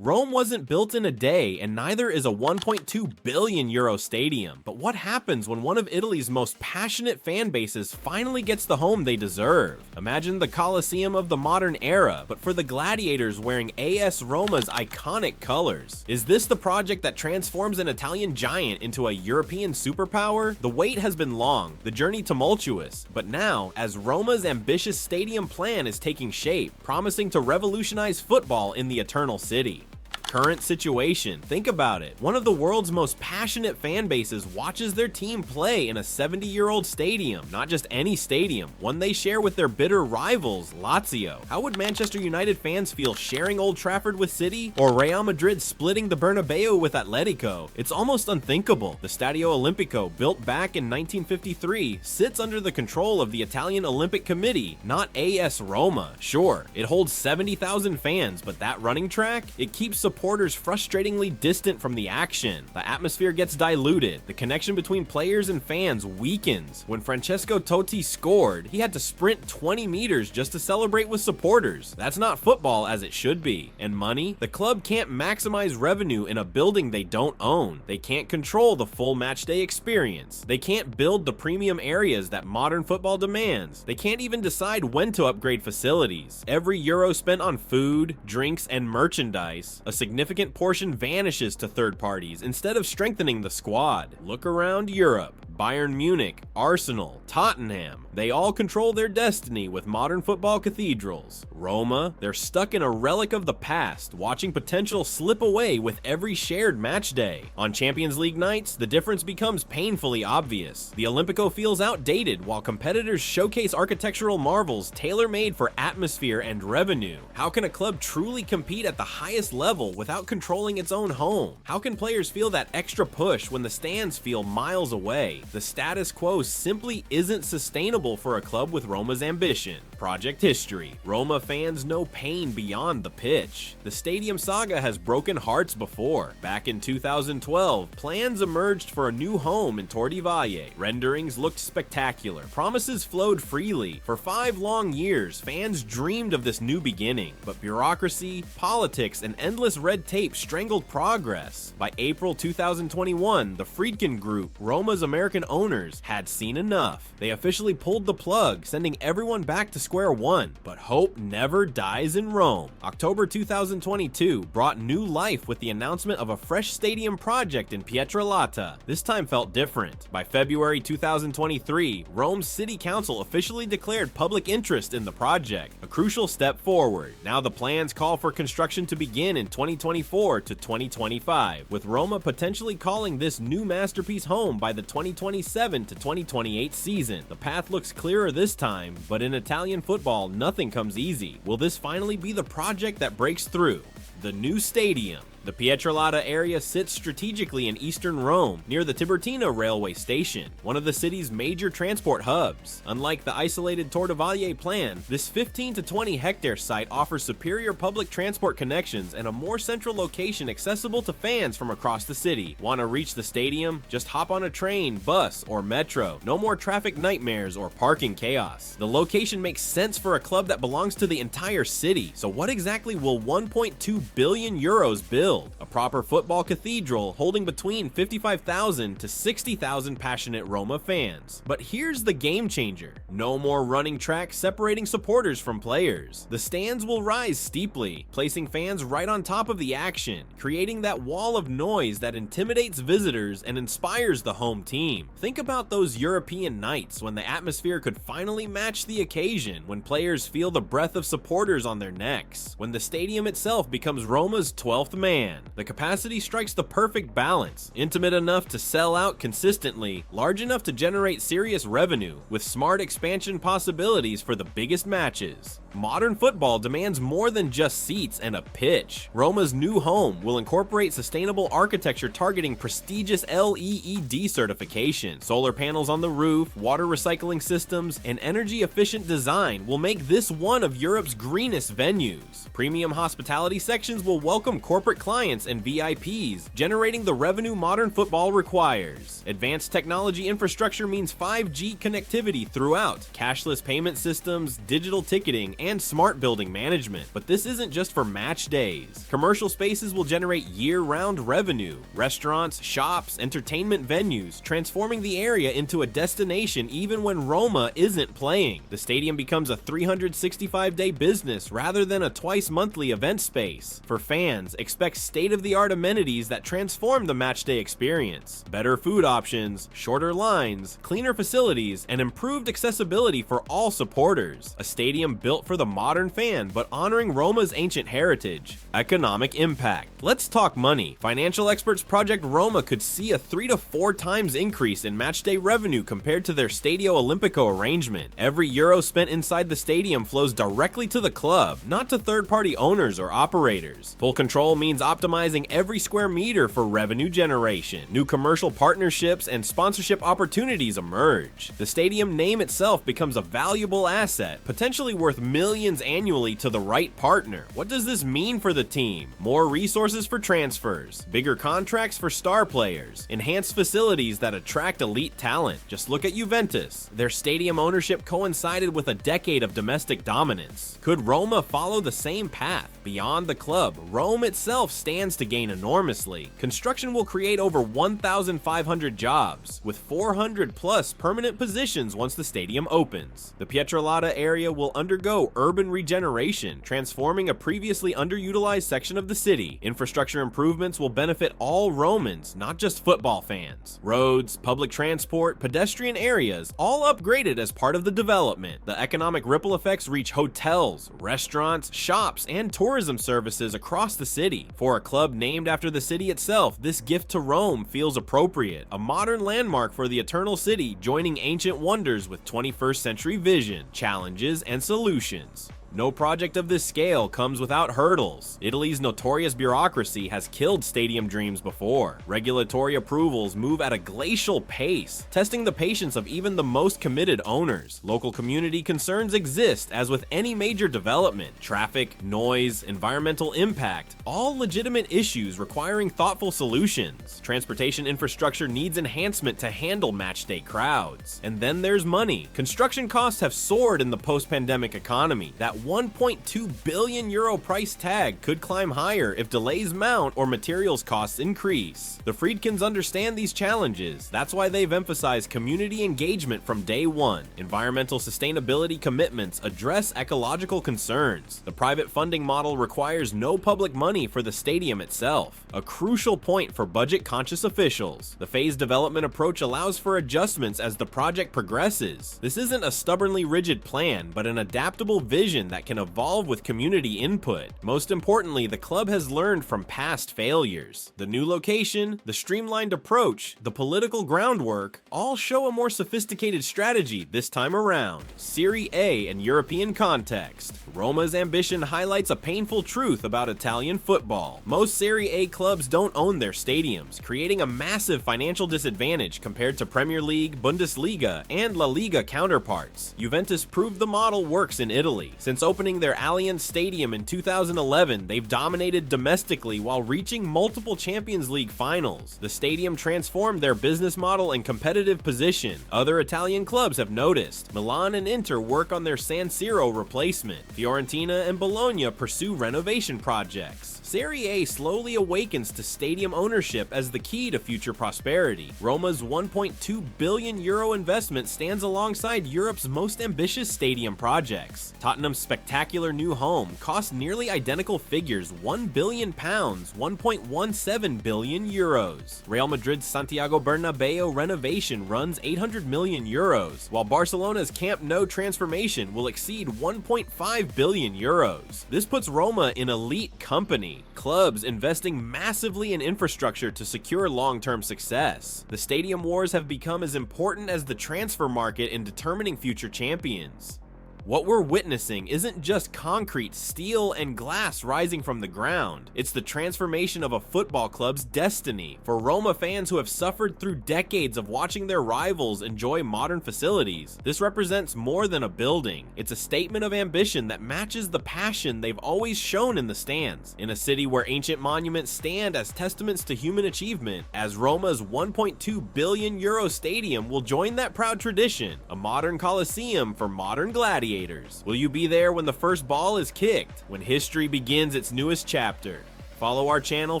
Rome wasn't built in a day, and neither is a 1.2 billion euro stadium. But what happens when one of Italy's most passionate fan bases finally gets the home they deserve? Imagine the Colosseum of the modern era, but for the gladiators wearing AS Roma's iconic colors. Is this the project that transforms an Italian giant into a European superpower? The wait has been long, the journey tumultuous, but now, as Roma's ambitious stadium plan is taking shape, promising to revolutionize football in the Eternal City. Current situation. Think about it. One of the world's most passionate fan bases watches their team play in a 70-year-old stadium. Not just any stadium, one they share with their bitter rivals, Lazio. How would Manchester United fans feel sharing Old Trafford with City? Or Real Madrid splitting the Bernabeu with Atletico? It's almost unthinkable. The Stadio Olimpico, built back in 1953, sits under the control of the Italian Olympic Committee, not AS Roma. Sure, it holds 70,000 fans, but that running track? It keeps supporters frustratingly distant from the action. The atmosphere gets diluted. The connection between players and fans weakens. When Francesco Totti scored, he had to sprint 20 meters just to celebrate with supporters. That's not football as it should be. And money? The club can't maximize revenue in a building they don't own. They can't control the full matchday experience. They can't build the premium areas that modern football demands. They can't even decide when to upgrade facilities. Every euro spent on food, drinks, and merchandise, a significant portion vanishes to third parties instead of strengthening the squad. Look around Europe. Bayern Munich, Arsenal, Tottenham, they all control their destiny with modern football cathedrals. Roma, they're stuck in a relic of the past, watching potential slip away with every shared match day. On Champions League nights, the difference becomes painfully obvious. The Olimpico feels outdated, while competitors showcase architectural marvels tailor-made for atmosphere and revenue. How can a club truly compete at the highest level without controlling its own home? How can players feel that extra push when the stands feel miles away? The status quo simply isn't sustainable for a club with Roma's ambition. Project history. Roma fans know pain beyond the pitch. The stadium saga has broken hearts before. Back in 2012, plans emerged for a new home in Tor di Valle. Renderings looked spectacular. Promises flowed freely. For 5 long years, fans dreamed of this new beginning, but bureaucracy, politics, and endless red tape strangled progress. By April 2021, the Friedkin Group, Roma's American owners, had seen enough. They officially pulled the plug, sending everyone back to square one. But hope never dies in Rome. October 2022 brought new life with the announcement of a fresh stadium project in Pietralata. This time felt different. By February 2023, Rome's city council officially declared public interest in the project, a crucial step forward. Now the plans call for construction to begin in 2024 to 2025, with Roma potentially calling this new masterpiece home by the 2027 to 2028 season. The path looks clearer this time, but in Italian football, nothing comes easy. Will this finally be the project that breaks through? The new stadium. The Pietralata area sits strategically in eastern Rome, near the Tiburtina railway station, one of the city's major transport hubs. Unlike the isolated Tor di Valle plan, this 15 to 20 hectare site offers superior public transport connections and a more central location accessible to fans from across the city. Want to reach the stadium? Just hop on a train, bus, or metro. No more traffic nightmares or parking chaos. The location makes sense for a club that belongs to the entire city. So what exactly will 1.2 billion euros build? A proper football cathedral holding between 55,000 to 60,000 passionate Roma fans. But here's the game changer. No more running tracks separating supporters from players. The stands will rise steeply, placing fans right on top of the action, creating that wall of noise that intimidates visitors and inspires the home team. Think about those European nights when the atmosphere could finally match the occasion, when players feel the breath of supporters on their necks, when the stadium itself becomes Roma's 12th man. The capacity strikes the perfect balance, intimate enough to sell out consistently, large enough to generate serious revenue, with smart expansion possibilities for the biggest matches. Modern football demands more than just seats and a pitch. Roma's new home will incorporate sustainable architecture targeting prestigious LEED certification. Solar panels on the roof, water recycling systems, and energy-efficient design will make this one of Europe's greenest venues. Premium hospitality sections will welcome corporate clients and VIPs, generating the revenue modern football requires. Advanced technology infrastructure means 5G connectivity throughout, cashless payment systems, digital ticketing, and smart building management. But this isn't just for match days. Commercial spaces will generate year-round revenue. Restaurants, shops, entertainment venues, transforming the area into a destination even when Roma isn't playing. The stadium becomes a 365-day business rather than a twice-monthly event space. For fans, expect state-of-the-art amenities that transform the matchday experience. Better food options, shorter lines, cleaner facilities, and improved accessibility for all supporters. A stadium built for the modern fan but honoring Roma's ancient heritage. Economic impact. Let's talk money. Financial experts project Roma could see a 3 to 4 times increase in matchday revenue compared to their Stadio Olimpico arrangement. Every euro spent inside the stadium flows directly to the club, not to third-party owners or operators. Full control means optimizing every square meter for revenue generation. New commercial partnerships and sponsorship opportunities emerge. The stadium name itself becomes a valuable asset, potentially worth millions annually to the right partner. What does this mean for the team? More resources for transfers, bigger contracts for star players, enhanced facilities that attract elite talent. Just look at Juventus. Their stadium ownership coincided with a decade of domestic dominance. Could Roma follow the same path? Beyond the club, Rome itself stands to gain enormously. Construction will create over 1,500 jobs, with 400 plus permanent positions once the stadium opens. The Pietralata area will undergo urban regeneration, transforming a previously underutilized section of the city. Infrastructure improvements will benefit all Romans, not just football fans. Roads, public transport, pedestrian areas, all upgraded as part of the development. The economic ripple effects reach hotels, restaurants, shops, and tourism services across the city. For a club named after the city itself, this gift to Rome feels appropriate. A modern landmark for the Eternal City, joining ancient wonders with 21st century vision, challenges, and solutions. No project of this scale comes without hurdles. Italy's notorious bureaucracy has killed stadium dreams before. Regulatory approvals move at a glacial pace, testing the patience of even the most committed owners. Local community concerns exist, as with any major development. Traffic, noise, environmental impact, all legitimate issues requiring thoughtful solutions. Transportation infrastructure needs enhancement to handle matchday crowds. And then there's money. Construction costs have soared in the post-pandemic economy. That 1.2 billion euro price tag could climb higher if delays mount or materials costs increase. The Friedkins understand these challenges. That's why they've emphasized community engagement from day one. Environmental sustainability commitments address ecological concerns. The private funding model requires no public money for the stadium itself, a crucial point for budget-conscious officials. The phased development approach allows for adjustments as the project progresses. This isn't a stubbornly rigid plan, but an adaptable vision that can evolve with community input. Most importantly, the club has learned from past failures. The new location, the streamlined approach, the political groundwork, all show a more sophisticated strategy this time around. Serie A in European context. Roma's ambition highlights a painful truth about Italian football. Most Serie A clubs don't own their stadiums, creating a massive financial disadvantage compared to Premier League, Bundesliga, and La Liga counterparts. Juventus proved the model works in Italy. Since opening their Allianz Stadium in 2011, they've dominated domestically while reaching multiple Champions League finals. The stadium transformed their business model and competitive position. Other Italian clubs have noticed. Milan and Inter work on their San Siro replacement. Fiorentina and Bologna pursue renovation projects. Serie A slowly awakens to stadium ownership as the key to future prosperity. Roma's 1.2 billion euro investment stands alongside Europe's most ambitious stadium projects. Tottenham's spectacular new home costs nearly identical figures: £1 billion, 1.17 billion euros. Real Madrid's Santiago Bernabeu renovation runs 800 million euros, while Barcelona's Camp Nou transformation will exceed 1.5 billion euros. This puts Roma in elite company. Clubs investing massively in infrastructure to secure long-term success. The stadium wars have become as important as the transfer market in determining future champions. What we're witnessing isn't just concrete, steel, and glass rising from the ground. It's the transformation of a football club's destiny. For Roma fans who have suffered through decades of watching their rivals enjoy modern facilities, this represents more than a building. It's a statement of ambition that matches the passion they've always shown in the stands. In a city where ancient monuments stand as testaments to human achievement, as Roma's 1.2 billion euro stadium will join that proud tradition, a modern coliseum for modern gladiators. gladiators? Will you be there when the first ball is kicked, when history begins its newest chapter? Follow our channel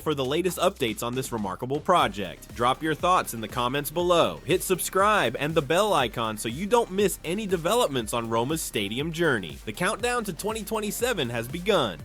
for the latest updates on this remarkable project. Drop your thoughts in the comments below, hit subscribe and the bell icon so you don't miss any developments on Roma's stadium journey. The countdown to 2027 has begun.